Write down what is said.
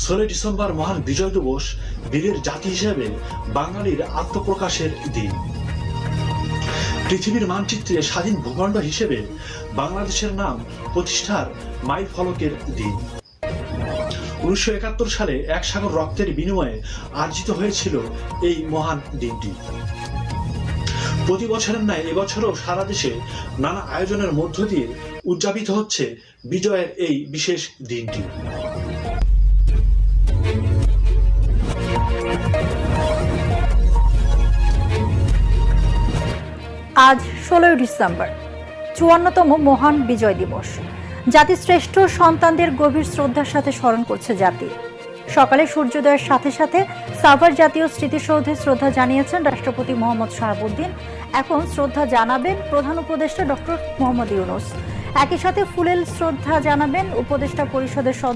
16 December মহান বিজয় দিবস বীরের জাতি হিসেবে বাঙালির আত্মপ্রকাশের দিন। পৃথিবীর মানচিত্রে স্বাধীন ভূখণ্ড হিসেবে বাংলাদেশের নাম প্রতিষ্ঠার মাইল ফলকের দিন। 1971 সালে এক সাগর রক্তের বিনিময়ে অর্জিত হয়েছিল এই মহান দিনটি। প্রতি বছরের ন্যায় এবছরও সারা দেশে নানা আয়োজনের মধ্য দিয়ে উদযাপিত হচ্ছে বিজয়ের এই বিশেষ দিনটি। আজ 16 ডিসেম্বর 54তম মহান বিজয় দিবস। জাতির শ্রেষ্ঠ সন্তানদের গভীর শ্রদ্ধার সাথে স্মরণ করছে জাতি। সকালে সূর্যোদয়ের সাথে সাথে সাভার জাতীয় স্মৃতিসৌধে শ্রদ্ধা জানিয়েছেন রাষ্ট্রপতি মোহাম্মদ শাহাবুদ্দিন। এখন শ্রদ্ধা জানাবেন প্রধান উপদেষ্টা ডক্টর মোহাম্মদ ইউনূস। একই সাথে ফুলেল শ্রদ্ধা জানাবেন উপদেষ্টা পরিষদের সদস্য